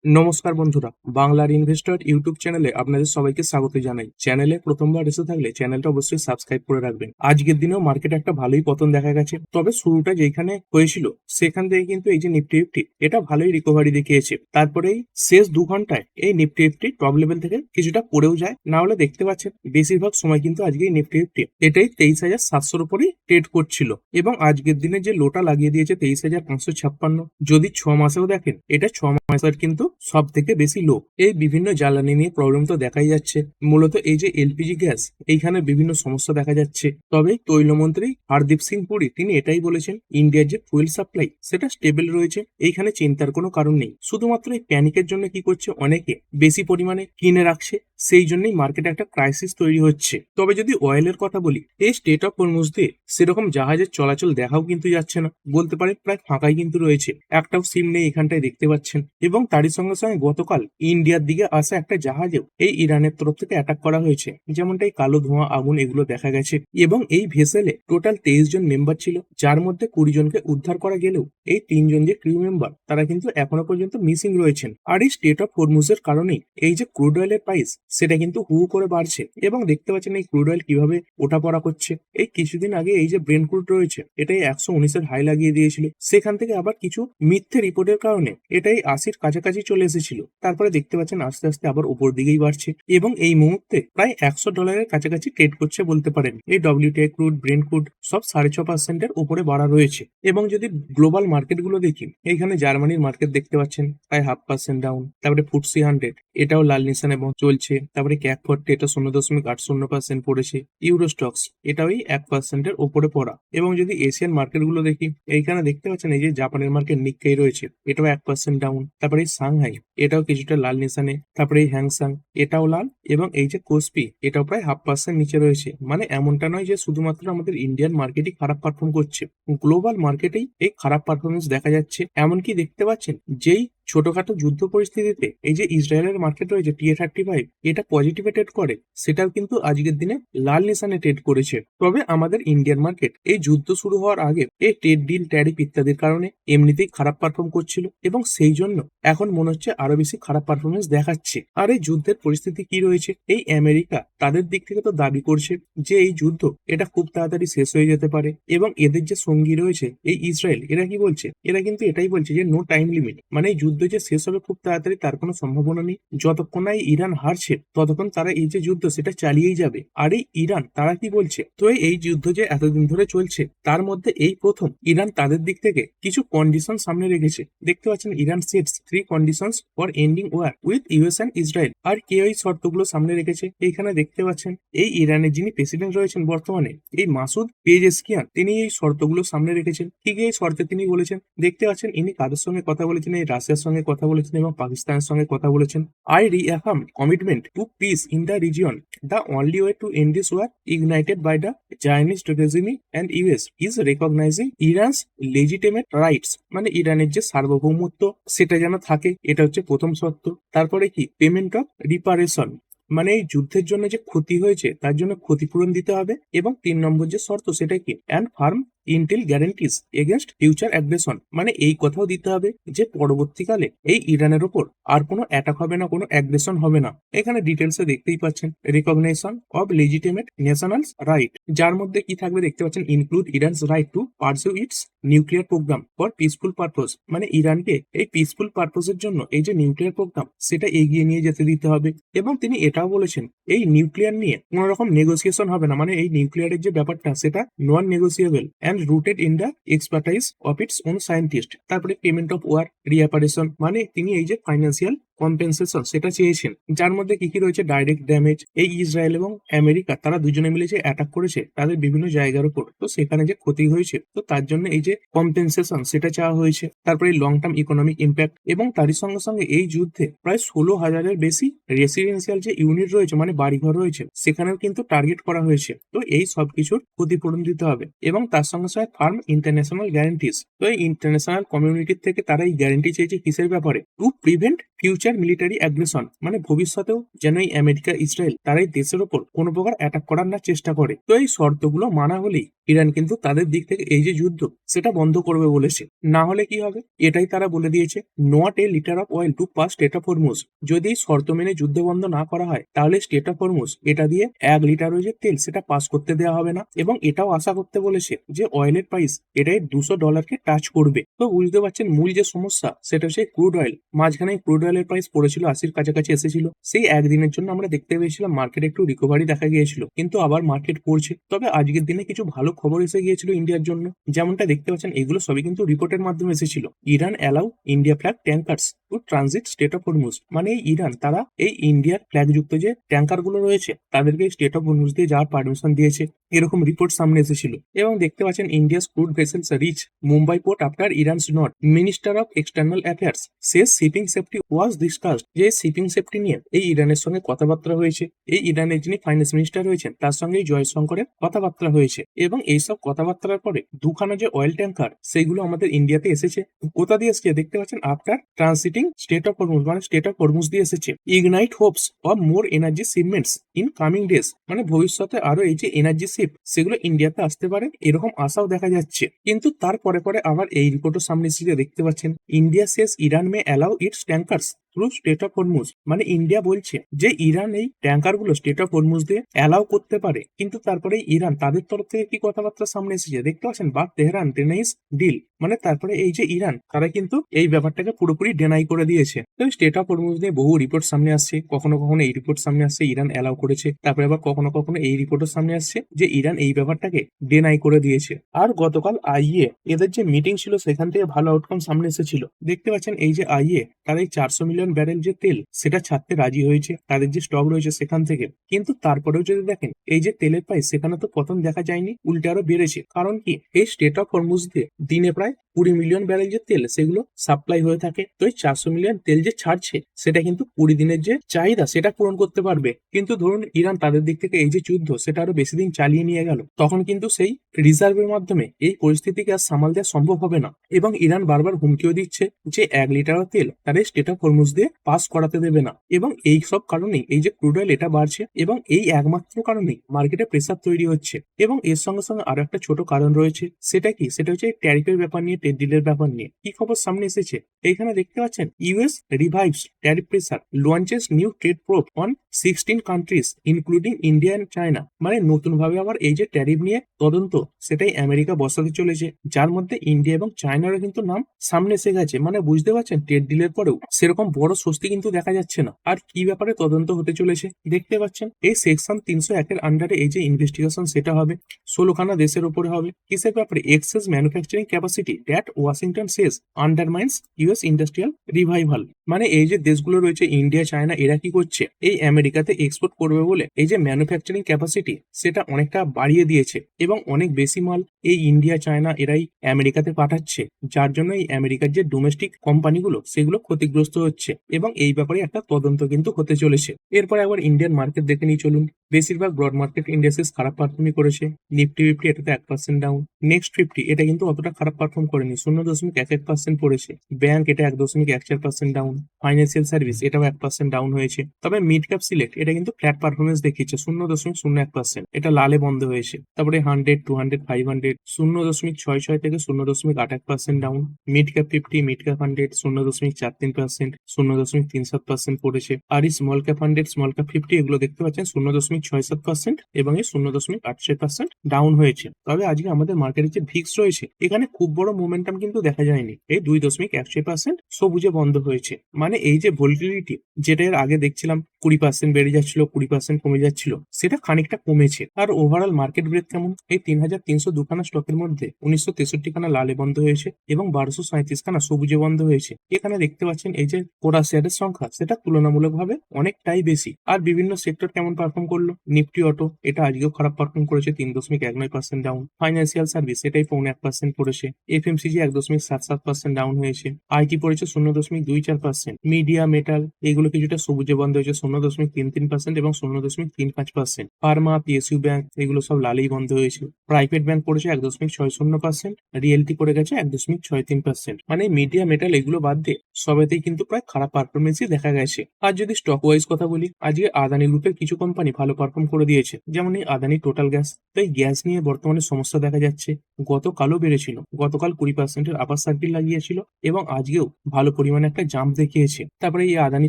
নমস্কার বন্ধুরা, বাংলার ইনভেস্টর ইউটিউব চ্যানেলে আপনাদের সবাইকে স্বাগত জানাই। চ্যানেলে প্রথমবার এসে থাকলে চ্যানেলটা অবশ্যই সাবস্ক্রাইব করে রাখবেন। আজকের দিনেও মার্কেটে একটা ভালোই পতন দেখা গেছে, তবে শুরুটা যেখানে হয়েছিল সেখান থেকে কিন্তু এই যে নিফটি ফিফটি এটা ভালোই রিকভারি দেখিয়েছে। তারপরেই শেষ 2 ঘন্টায় এই নিফটি ফিফটি টপ লেভেল থেকে কিছুটা পড়েও যায়, না হলে দেখতে পাচ্ছেন বেশিরভাগ সময় কিন্তু আজকে এই নিফটি ফিফটি এটাই 23,700 উপরেই ট্রেড করছিল এবং আজকের দিনে যে লোটা লাগিয়ে দিয়েছে 23,556। যদি 6 মাসেও দেখেন এটা 6 মাসের কিন্তু সব থেকে বেশি লো। এই বিভিন্ন জ্বালানি নিয়ে প্রবলেম তো দেখাই যাচ্ছে, মূলত এই যে এলপিজি গ্যাস এইখানে বিভিন্ন সমস্যা দেখা যাচ্ছে। তবে তৈলমন্ত্রী হরদীপ সিং পুরী তিনি এটাই বলেছেন, ইন্ডিয়ার যে ফুয়েল সাপ্লাই সেটা স্টেবল রয়েছে, এইখানে চিন্তার কোনো কারণ নেই। শুধুমাত্র এই প্যানিকের জন্য কি করছে, অনেকে বেশি পরিমাণে কিনে রাখছে, সেই জন্যই মার্কেটে একটা ক্রাইসিস তৈরি হচ্ছে। তবে যদি অয়েলের কথা বলি, এই স্টেট অফ হরমুজ দিয়ে সেরকম জাহাজের চলাচল দেখাও কিন্তু যাচ্ছে না, বলতে পারে প্রায় ফাঁকাই কিন্তু রয়েছে, একটাও সিম নেই এখানটায় দেখতে পাচ্ছেন। এবং তারই সঙ্গে সঙ্গে গতকাল ইন্ডিয়ার দিকে আসা একটা জাহাজেও এই ইরানের তরফ থেকে অ্যাটাক করা হয়েছে, যেমনটা এই কালো ধোঁয়া আগুন এগুলো দেখা গেছে। এবং এই ভেসেলে টোটাল 23 জন মেম্বার ছিল, যার মধ্যে 20 জনকে উদ্ধার করা গেলেও এই 3 জন যে ক্রিউ মেম্বার তারা কিন্তু এখনো পর্যন্ত মিসিং রয়েছেন। আর এই স্টেট অফ হরমুজের কারণেই এই যে ক্রুড অয়েলের প্রাইস সেটা কিন্তু হু করে বাড়ছে এবং দেখতে পাচ্ছেন এই ক্রুড অয়েল কিভাবে ওঠাপড়া করছে। এই কিছুদিন আগে এই যে ব্রেন্ট ক্রুড রয়েছে এটাই 119-এর হাই লাগিয়ে দিয়েছিল, সেখান থেকে আবার কিছু মিথ্যে রিপোর্টের কারণে এটাই 80-র কাছাকাছি চলে এসেছিল, তারপরে দেখতে পাচ্ছেন আস্তে আস্তে আবার উপর দিকেই বাড়ছে এবং এই মুহূর্তে প্রায় $100-এর কাছাকাছি ট্রেড করছে বলতে পারেন। এই ডব্লিউটিআই ক্রুড, ব্রেন্ট ক্রুড সব 6.5%-এর উপরে বাড়া রয়েছে। এবং যদি গ্লোবাল মার্কেট গুলো দেখি, এইখানে জার্মানির মার্কেট দেখতে পাচ্ছেন প্রায় 0.5% ডাউন। তারপরে ফুটসি 100 এটাও লাল নিশানে চলছে। তারপরে ক্যাক 40 এটা 0.80% পড়েছে। ইউরো স্টক্স এটাও 1%-এর উপরে পড়া। এবং যদি এশিয়ান মার্কেট গুলো দেখি, এইখানে দেখতে পাচ্ছেন এই যে জাপানের মার্কেট নিক্কেই রয়েছে, এটাও 1% ডাউন। তারপরে এই সাংহাই এটাও কিছুটা লাল নিশানে। তারপরে এই হ্যাংসাং এটাও লাল এবং এই যে কোসপি এটাও প্রায় 0.5% নিচে রয়েছে। মানে এমনটা নয় যে শুধুমাত্র আমাদের ইন্ডিয়ান মার্কেটই খারাপ পারফর্ম করছে, গ্লোবাল মার্কেটেই এই খারাপ পারফরমেন্স দেখা যাচ্ছে। এমনকি দেখতে পাচ্ছেন যেই ছোটখাটো যুদ্ধ পরিস্থিতিতে এই যে ইসরায়েলের মার্কেট রয়েছে TA-35 এটা পজিটিভে ট্রেড করে, সেটাও কিন্তু আজকের দিনে লাল নিশানে ট্রেড করেছে। তবে আমাদের ইন্ডিয়ান মার্কেট এই যুদ্ধ শুরু হওয়ার আগে এই ট্রেড ডিল, ট্যারিফ ইত্যাদির কারণে এমনিতেই খারাপ পারফর্ম করছিল এবং সেই জন্য এখন মনে হচ্ছে আরো বেশি খারাপ পারফরমেন্স দেখাচ্ছে। আর এই যুদ্ধের পরিস্থিতি কি রয়েছে, এই আমেরিকা তাদের দিক থেকে তো দাবি করছে যে এই যুদ্ধ এটা খুব তাড়াতাড়ি শেষ হয়ে যেতে পারে এবং এদের যে সঙ্গী রয়েছে এই ইসরায়েল এরা কি বলছে, এরা কিন্তু এটাই বলছে যে নো টাইম লিমিট, মানে এই যুদ্ধ যে শেষ হবে খুব তাড়াতাড়ি তার কোনো সম্ভাবনা নেই। যতক্ষণ না এই ইরান হারছে ততক্ষণ তারা এই যে যুদ্ধ সেটা চালিয়েই যাবে। আর এই ইরান তারা কি বলছে, তো এই যুদ্ধ যে এতদিন ধরে চলছে তার মধ্যে এই প্রথম ইরান তাদের দিক থেকে কিছু কন্ডিশন সামনে রেখেছে। দেখতে পাচ্ছেন Iran sets 3 conditions for ending war with US and Israel. আর কে ওই শর্তগুলো সামনে রেখেছে, এইখানে দেখতে পাচ্ছেন এই ইরানের যিনি প্রেসিডেন্ট রয়েছেন বর্তমানে এই মাসুদ পেজেশকিয়ান, তিনি এই শর্তগুলো সামনে রেখেছেন। ঠিক এই শর্তে তিনি বলেছেন, দেখতে পাচ্ছেন ইনি কাদের সঙ্গে কথা বলেছেন, এই রাশিয়ার সঙ্গে কথা বলেছেন এবং পাকিস্তানের সঙ্গে কথা বলেছেন। I reaffirm commitment to peace in the region, the only way to end this war ignited by the Zionist regime and US is recognizing Iran's legitimate rights, মানে ইরানের যে সার্বভৌমত্ব সেটা যেন থাকে, এটা হচ্ছে প্রথম শর্ত। তারপরে কি পেমেন্ট অফ রিপারেশন, মানে এই যুদ্ধের জন্য যে ক্ষতি হয়েছে তার জন্য ক্ষতিপূরণ দিতে হবে। এবং 3 নম্বর যে শর্ত সেটা কি, and farm Intel guarantees against future aggression, মানে এই কথাও দিতে হবে যে পরবর্তীকালে এই ইরানের ওপর আর কোনো অ্যাটাক হবে না, কোনো অ্যাগ্রেশন হবে না। এখানে ডিটেলসে দেখতেই পাচ্ছেন recognition of legitimate nationals right, যার মধ্যে কি থাকবে দেখতে পাচ্ছেন, include Iran's right to pursue its nuclear programme for peaceful purpose, মানে ইরানকে এই পিসফুল পারপোজের জন্য এই যে নিউক্লিয়ার প্রোগ্রাম সেটা এগিয়ে নিয়ে যেতে দিতে হবে। এবং তিনি এটাও বলেছেন এই নিউক্লিয়ার নিয়ে কোন রকম নেগোসিয়েশন হবে না, মানে এই নিউক্লিয়ারের যে ব্যাপারটা সেটা non negotiable and rooted in the expertise of its own scientist. তারপরে পেমেন্ট অফ ওয়ার রিঅ্যাপারেশন, মানে তিনি এই যে ফাইন্যান্সিয়াল কম্পেনসেশন সেটা চেয়েছেন, যার মধ্যে কি কি রয়েছে, ডাইরেক্ট ড্যামেজ, এই ইসরায়েল এবং আমেরিকা তারা দুজনে মিলে যে অ্যাটাক করেছে তাদের বিভিন্ন জায়গার উপর, তো সেখানে যে ক্ষতি হয়েছে তো তার জন্য এই যে কম্পেনসেশন সেটা চাওয়া হয়েছে। তারপরে লং টার্ম ইকোনমিক ইম্প্যাক্ট, এবং তারই সঙ্গে সঙ্গে এই যুদ্ধে প্রায় 16,000-এর বেশি রেসিডেন্সিয়াল যে ইউনিট রয়েছে মানে বাড়িঘর রয়েছে সেখানেও কিন্তু টার্গেট করা হয়েছে। তো এই সব কিছুর ক্ষতিপূরণ দিতে হবে এবং তার সঙ্গে সঙ্গে ফার্ম ইন্টারন্যাশনাল গ্যারান্টিজ, তো এই ইন্টারন্যাশনাল কমিউনিটির থেকে তারা এই গ্যারান্টি চেয়েছে কিসের ব্যাপারে, to prevent future future military aggression, মানে ভবিষ্যতেও যেন এই আমেরিকা ইসরায়েল তারা এই দেশের ওপর কোনো প্রকার অ্যাটাক করার না চেষ্টা করে। তো এই শর্তগুলো মানা হলেই ইরান কিন্তু তাদের দিক থেকে এই যে যুদ্ধ সেটা বন্ধ করবে বলেছে। না হলে কি হবে এটাই তারা বলে দিয়েছে, not a litre of oil to pass strait of Hormuz. যদি এই শর্ত মেনে যুদ্ধ বন্ধ না করা হয় তাহলে স্টেট অফ হরমুজ এটা দিয়ে 1 লিটার যে তেল সেটা পাস করতে দেওয়া হবে না। এবং এটাও আশা করতে বলেছে যে অয়েলের প্রাইস এটাই $200 টাচ করবে। তো বুঝতে পারছেন মূল যে সমস্যা সেটা হচ্ছে ক্রুড অয়েল। মাঝখানে ক্রুড অয়েলের প্রাইস পড়েছিল 80-র কাছাকাছি এসেছিল, সেই একদিনের জন্য আমরা দেখতে পেয়েছিলাম মার্কেটে একটু রিকভারি দেখা গিয়েছিল, কিন্তু আবার মার্কেট পড়ছে। তবে আজকের দিনে কিছু ভালো খবর এসে গিয়েছিল ইন্ডিয়ার জন্য, যেমনটা দেখতে পাচ্ছেন এগুলো সবই কিন্তু রিপোর্টের মাধ্যমে এসেছিল। Iran allow India flag tankers to transit strait of Hormuz, মানে এই ইরান তারা এই ইন্ডিয়ার ফ্ল্যাগ যুক্ত যে ট্যাঙ্কার গুলো রয়েছে তাদেরকে স্টেট অফ হরমুজ দিয়ে যাওয়ার পারমিশন দিয়েছে, এরকম রিপোর্ট সামনে এসেছিল। এবং দেখতে পাচ্ছেন India's crude vessels reach Mumbai port after Iran's nod, minister of external affairs says shipping safety was discussed. যে শিপিং সেফটি নিয়ে এই ইরানের সঙ্গে কথাবার্তা হয়েছে, এই ইরানের যিনি ফাইন্যান্স মিনিস্টার রয়েছেন তার সঙ্গে এই জয়শঙ্করের কথাবার্তা হয়েছে। এবং এইসব কথাবার্তার পরে দুখানা যে অয়েল ট্যাঙ্কার সেইগুলো আমাদের ইন্ডিয়াতে এসেছে। কোথা দিয়ে এসেছে দেখতে পাচ্ছেন, after transiting strait of Hormuz, মানে স্টেট অফ হরমুজ দিয়ে এসেছে। Ignite hopes of more energy shipments in coming days, মানে ভবিষ্যতে আরো এই যে এনার্জি শিপ সেগুলো ইন্ডিয়াতে আসতে পারে এরকম আশাও দেখা যাচ্ছে। কিন্তু তারপরে পরে আবার এই রিপোর্টের সামনে এসে দেখতে পাচ্ছেন India Sage Iran May allow it's tankers through state of Hormuz, মানে ইন্ডিয়া বলছে যে ইরান এই ট্যাঙ্কার গুলো স্টেট অফ হরমুজ দিয়ে অ্যালাউ করতে পারে। কিন্তু তারপরে ইরান তাদের তরফ থেকে কি কথাবার্তা সামনে এসেছে দেখতে পাচ্ছেন, বা তেহরান টেনাইস ডিল, মানে তারপরে এই যে ইরান তারা কিন্তু এই ব্যাপারটাকে পুরোপুরি ডেনাই করে দিয়েছে। তো স্টেট অফ হরমুজ নিয়ে বহু রিপোর্ট সামনে আসছে, কখনো কখনো এই রিপোর্ট সামনে আসছে ইরান অ্যালাউ করেছে, তারপরে আবার কখনো কখনো এই রিপোর্টের সামনে আসছে যে ইরান এই ব্যাপারটাকে ডেনাই করে দিয়েছে। আর গতকাল আইএ এদের যে মিটিং ছিল সেখান থেকে ভালো আউটকাম সামনে এসেছিল। দেখতে পাচ্ছেন এই যে আইএ তারা এই 400 মিলিয়ন ব্যারেল যে তেল সেটা ছাড়তে রাজি হয়েছে তাদের যে স্টক রয়েছে সেখান থেকে। কিন্তু তারপরেও যদি দেখেন এই যে তেলের প্রাইস সেখানে তো পতন দেখা যায়নি, উল্টে আরো বেড়েছে। কারণ কি, এই স্টেট অফ হরমুজ দিয়ে দিনে প্রায় 20 মিলিয়ন ব্যারেল যে তেল সেগুলো সাপ্লাই হয়ে থাকে। তো এই 400 মিলিয়ন তেল যে ছাড়ছে সেটা কিন্তু 20 দিনের যে চাহিদা সেটা পূরণ করতে পারবে। কিন্তু ধরুন ইরান তাদের দিক থেকে এই যে যুদ্ধ সেটা আরো বেশি দিন চালিয়ে নিয়ে গেল, তখন কিন্তু সেই রিজার্ভের মাধ্যমে এই পরিস্থিতিকে আর সামাল দেওয়া সম্ভব হবে না। এবং ইরান বারবার হুমকিও দিচ্ছে যে 1 লিটার তেল তারা স্টেট অফ হরমুজ দিয়ে পাস করাতে দেবে না। এবং এই সব কারণেই এই যে ক্রুড অয়েল এটা বাড়ছে, এবং এই একমাত্র কারণেই মার্কেটে প্রেসার তৈরি হচ্ছে। এবং এর সঙ্গে সঙ্গে আরো একটা ছোট কারণ রয়েছে, সেটা কি, সেটা হচ্ছে ট্যারিফের ব্যাপার নিয়ে, ট্রেড ডিলের ব্যাপার নিয়ে কি খবর সামনে এসেছে। এইখানে দেখতে পাচ্ছেন US revives tariff pressure, launches new trade probe on 16 countries including India and China, মানে নতুন ভাবে আবার এই যে ট্যারিফ নিয়ে তদন্ত সেটাই আমেরিকা বসাতে চলেছে, যার মধ্যে ইন্ডিয়া এবং চায়নারও কিন্তু নাম সামনে এসে গেছে। মানে বুঝতে পারছেন ট্রেড ডিলের পরেও সেরকম বড় স্বস্তি কিন্তু দেখা যাচ্ছে না। আর কি ব্যাপারে তদন্ত হতে চলেছে দেখতে পাচ্ছেন, এই সেকশন 301 আন্ডারে এই যে ইনভেস্টিগেশন সেটা হবে 16খানা দেশের উপরে হবে। কিসের ব্যাপারে, excess manufacturing capacity that Washington says undermines US industrial revival, মানে এই যে দেশগুলো রয়েছে ইন্ডিয়া চায়না এরা কি করছে, এই আমেরিকাতে এক্সপোর্ট করবে বলে এই যে ম্যানুফ্যাকচারিং ক্যাপাসিটি সেটা অনেকটা বাড়িয়ে দিয়েছে এবং অনেক বেশি মাল এই ইন্ডিয়া চায়না এরাই আমেরিকাতে পাঠাচ্ছে, যার জন্য এই আমেরিকার যে ডোমেস্টিক কোম্পানিগুলো সেগুলো ক্ষতিগ্রস্ত হচ্ছে। এবং এই ব্যাপারে একটা তদন্ত কিন্তু হতে চলেছে। এরপর একবার ইন্ডিয়ান মার্কেট দেখে নিয়ে চলুন। বেশিরভাগ ব্রড মার্কেট ইন্ডেক্সেস খারাপ পারফর্মই করেছে। নিফটি 50 এটাতে 1% ডাউন। নেক্সট 50 এটা কিন্তু অতটা খারাপ পারফর্ম করেনি, 0.11% পড়েছে। ব্যাংক এটা 1.14% ডাউন। ফাইন্যান্সিয়াল সার্ভিস এটাও 1% ডাউন হয়েছে। তবে মিড ক্যাপ সিলেক্ট এটা কিন্তু ফ্ল্যাট পারফরমেন্স দেখিয়েছে, 0.01%, এটা লালে বন্ধ হয়েছে। তারপরে 100, 200, 500 0.66 থেকে 0.81% down. Mid cap 50, mid cap 100 0.43%, 0.37% পড়েছে। আর এই স্মল ক্যাপ 100, স্মল ক্যাপ 50 এগুলো দেখতে পাচ্ছেন 0.67% এবং এই 0.86% ডাউন হয়েছে। তবে আজকে আমাদের মার্কেটে যে ভিক্স রয়েছে এখানে খুব বড় মোমেন্টাম কিন্তু দেখা যায়নি, এই 2.81% সবুজে বন্ধ হয়েছে। মানে এই যে ভোল্টিলিটি যেটা এর আগে দেখছিলাম 20% বেড়ে যাচ্ছিল, 20% কমে যাচ্ছিল, সেটা খানিকটা কমেছে। আর ওভারঅল মার্কেট ব্রেথ কেমন, এই 3302 খানা স্টকের মধ্যে 1963 খানা লালে বন্ধ হয়েছে এবং 1237 খানা সবুজে বন্ধ হয়েছে। এখানে দেখতে পাচ্ছেন এই যে কোরা শেয়ারের সংখ্যা সেটা তুলনামূলকভাবে অনেকটাই বেশি। আর বিভিন্ন সেক্টর কেমন পারফর্ম করলো করলো। নিফটি অটো এটা আজকেও খারাপ পারফর্ম করেছে, 3.19% ডাউন। ফাইন্যান্সিয়াল সার্ভিস এটাই 0.25% পড়েছে। এফএমসিজি 1.77% ডাউন হয়েছে। আইটি পড়েছে 0.24%। মিডিয়া, মেটাল এগুলো কিছুটা সবুজে বন্ধ হয়েছে 0.33% এবং 0.35%। ফার্মা, পিএসইউ ব্যাংক এগুলো সব লালেই বন্ধ হয়েছে। প্রাইভেট ব্যাংক পড়েছে 1.60%। রিয়েলটি পড়ে গেছে 1.63%। মানে মিডিয়া, মেটাল এগুলো বাদ দিয়ে সবেতেই কিন্তু প্রায় খারাপ পারফরমেন্সই দেখা গেছে। আর যদি স্টক ওয়াইজ কথা বলি, আজকে আদানি গ্রুপের কিছু কোম্পানি ভালো পারফর্ম করে দিয়েছে, যেমন এই আদানি টোটাল গ্যাস। তো এই গ্যাস নিয়ে বর্তমানে সমস্যা দেখা যাচ্ছে। গতকালও বেড়েছিল, গতকাল 20%-এর আপার সার্কিট লাগিয়েছিল এবং আজকেও ভালো পরিমাণে একটা জাম্প দেখিয়েছে। তারপরে এই আদানি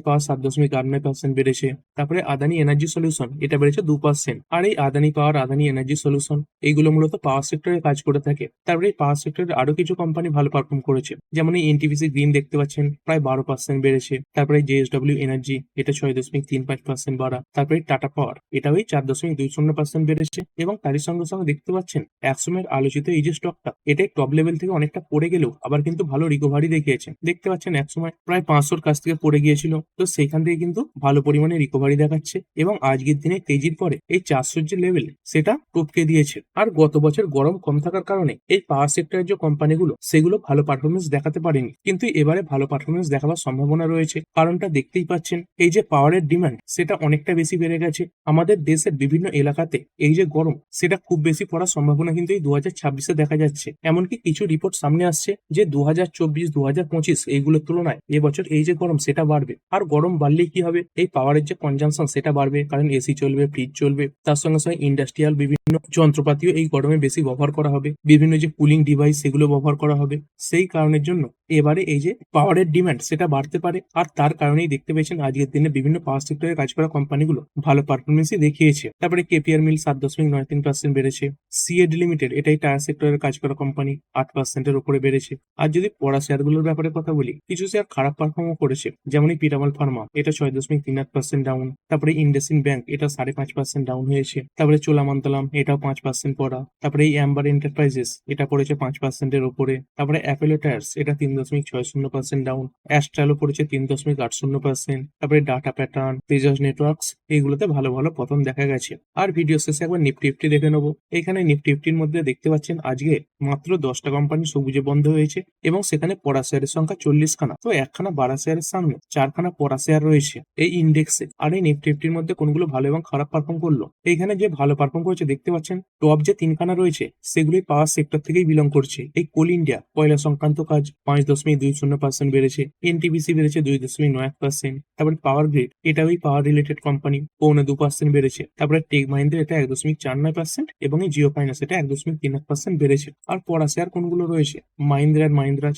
পাওয়ার 7.89% বেড়েছে। তারপরে আদানি এনার্জি সলিউশন এটা বেড়েছে 2%। আর এই আদানি পাওয়ার, আদানি এনার্জি সলিউশন এইগুলো মূলত পাওয়ার সেক্টরে কাজ করে থাকে। তারপরে এই পাওয়ার সেক্টরের আরো কিছু কোম্পানি ভালো পারফর্ম করেছে, যেমন এই এনটিপিসি গ্রিন দেখতে পাচ্ছেন প্রায় 12% বেড়েছে। তারপরে জেএসডব্লিউ এনার্জি এটা 6.35% বাড়া। তারপরে টাটা পাওয়ার এটাও এই 4.20% বেড়েছে। এবং তারই সঙ্গে সঙ্গে দেখতে পাচ্ছেন একসময়ের আলোচিত এই যে স্টকটা, এটাই টপ লেভেল থেকে অনেকটা পড়ে গেলেও আবার কিন্তু ভালো রিকভারি দেখিয়েছে। দেখতে পাচ্ছেন একসময় প্রায় 500-র কাছ থেকে পড়ে গিয়েছিল, তো সেইখান থেকে কিন্তু ভালো পরিমাণে রিকভারি দেখাচ্ছে এবং আজকের দিনে তেজির পরে এই 400-র যে লেভেল সেটা টপকে দিয়েছে। আর গত বছর গরম কম থাকার কারণে এই পাওয়ার সেক্টরের যে কোম্পানিগুলো সেগুলো ভালো পারফরমেন্স দেখাতে পারেনি, কিন্তু এবারে ভালো পারফরমেন্স দেখাবার সম্ভাবনা রয়েছে। কারণটা দেখতেই পাচ্ছেন, এই যে পাওয়ারের ডিমান্ড সেটা অনেকটা বেশি বেড়ে গেছে। আমাদের দেশের বিভিন্ন এলাকাতে এই যে গরম সেটা খুব বেশি পড়ার সম্ভাবনা কিন্তু এই 2026-এ দেখা যাচ্ছে। এমনকি কিছু রিপোর্ট সামনে আসছে যে 2024, 2025 এইগুলোর তুলনায় এবছর এই যে গরম সেটা বাড়বে। আর গরম বাড়লেই কি হবে, এই পাওয়ারের যে কনজাম্পশন সেটা বাড়বে, কারণ এসি চলবে, ফ্রিজ চলবে, তার সঙ্গে সঙ্গে ইন্ডাস্ট্রিয়াল বিভিন্ন যন্ত্রপাতিও এই গরমে বেশি ব্যবহার করা হবে, বিভিন্ন যে কুলিং ডিভাইস সেগুলো ব্যবহার করা হবে। সেই কারণের জন্য এবারে এই যে পাওয়ারের ডিমান্ড সেটা বাড়তে পারে। আর তার কারণেই দেখতে পেয়েছেন আজকের দিনে বিভিন্ন পাওয়ার সেক্টরে কাজ করা কোম্পানিগুলো ভালো পারফরমেন্সই দেখিয়েছে। তারপরে কেপিআর মিল 7.93% বেড়েছে। সিএড লিমিটেড এটাই টায়ার সেক্টরের কাজ করা কোম্পানি, 8%-এর উপরে বেড়েছে। আর যদি পড়া শেয়ারগুলোর ব্যাপারে কথা বলি, কিছু শেয়ার খারাপ পারফর্মও করেছে, যেমন এই পিরামল ফার্মা এটা 6.38% ডাউন। তারপরে ইন্ডাসইন্ড ব্যাংক এটা 5.5% ডাউন হয়েছে। তারপরে চোলামন্তলম এটাও 5% পড়া। তারপরে এই অ্যাম্বার এন্টারপ্রাইজেস এটা পড়েছে 5%-এর উপরে। তারপরে অ্যাপেলো টায়ার্স এটা 3.60% ডাউন। অ্যাস্ট্রালও পড়েছে 3.80%। তারপরে ডাটা প্যাটার্ন, তেজাস নেটওয়ার্কস এইগুলোতে ভালো ভালো পতন দেখা গেছে। আর ভিডিও শেষে একবার নিফটি ফিফটি দেখে নেবো। এখানে নিফটি ফিফটির মধ্যে দেখতে পাচ্ছেন আজকে মাত্র 10টা কোম্পানি সবুজে বন্ধ হয়েছে এবং সেখানে পড়া শেয়ারের সংখ্যা 40খানা। তো একখানা বাড়া শেয়ারের সামনে 4খানা পড়া শেয়ার রয়েছে এই ইন্ডেক্সে। আর এই নিফটি ফিফটির মধ্যে কোনগুলো ভালো এবং খারাপ পারফর্ম করলো, এইখানে যে ভালো পারফর্ম করেছে দেখতে পাচ্ছেন টপ যে 3খানা রয়েছে সেগুলোই পাওয়ার সেক্টর থেকেই বিলং করছে। এই কোল ইন্ডিয়া কয়লা সংক্রান্ত কাজ 5.20% বেড়েছে। এনটিপিসি বেড়েছে 2.91%। তারপরে পাওয়ার গ্রিড এটা ওই পাওয়ার রিলেটেড কোম্পানি 2.25% বেড়েছে। তারপরে টেক মাহিন্দ্রা এটা 1.49% এবং এই জিও ফাইন্যান্স এটা 1.31% বেড়েছে। আর পড়া শেয়ার কোনগুলো রয়েছে, মাহিন্দ্রা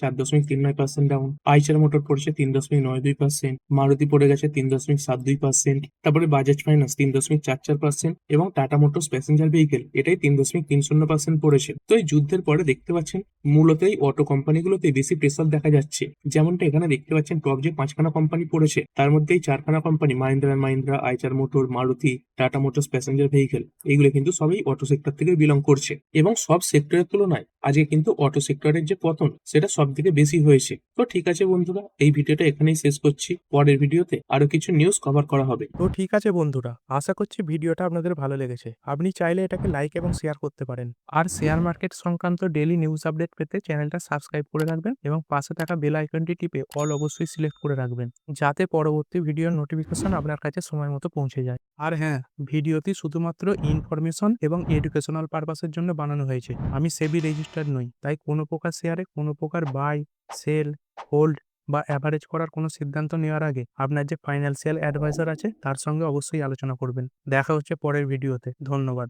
4.39% ডাউন। আইচার মোটর পড়েছে 3.92%। মারুতি পড়ে গেছে 3.72%। তারপরে বাজাজ ফাইন্যান্স 3.44% এবং টাটা মোটরস প্যাসেঞ্জার ভেহিকেল এটাই 3.30% পড়েছে। তো এই যুদ্ধের পরে দেখতে পাচ্ছেন মূলত এই অটো কোম্পানিগুলোতে বেশি প্রেসার দেখা যাচ্ছে। যেমনটা এখানে দেখতে পাচ্ছেন টপ যে 5খানা কোম্পানি পড়েছে তার মধ্যে এই 4খানা company Mahindra, Eicher motor, Maruti, Tata motors passenger vehicle এইগুলো কিন্তু সবই অটো সেক্টর থেকে বিলং করছে। এবং সব সেক্টরের তুলনায় আজকে কিন্তু অটো সেক্টরের যে পতন সেটা সব থেকে বেশি হয়েছে। তো ঠিক আছে বন্ধুরা, এই ভিডিওটা এখানেই শেষ করছি। পরের ভিডিওতে আরো কিছু নিউজ কভার করা হবে। তো ঠিক আছে বন্ধুরা, আশা করছি ভিডিওটা আপনাদের ভালো লেগেছে। আপনি চাইলে এটাকে লাইক এবং শেয়ার করতে পারেন। আর শেয়ার মার্কেট সংক্রান্ত ডেইলি নিউজ আপডেট পেতে চ্যানেলটা সাবস্ক্রাইব করে রাখবেন এবং পাশে থাকা বেল আইকনটি টিপে অল অবশ্যই সিলেক্ট করে রাখবেন, যাতে পরবর্তী ভিডিওর নোটিফিকেশন আপনার কাছে সময় মতো পৌঁছে যায়। আর হ্যাঁ, ভিডিওটি শুধুমাত্র ইনফরমেশন এবং এডুকেশনাল পারপাসের জন্য বানানো হয়েছে। আমি সেবি রেজিস্টার্ড নই, তাই কোনো প্রকার শেয়ারে কোনো প্রকার বাই, সেল, হোল্ড বা অ্যাভারেজ করার কোনো সিদ্ধান্ত নেওয়ার আগে আপনার যে ফাইন্যান্সিয়াল অ্যাডভাইজার আছে তার সঙ্গে অবশ্যই আলোচনা করবেন। দেখা হচ্ছে পরের ভিডিওতে। ধন্যবাদ।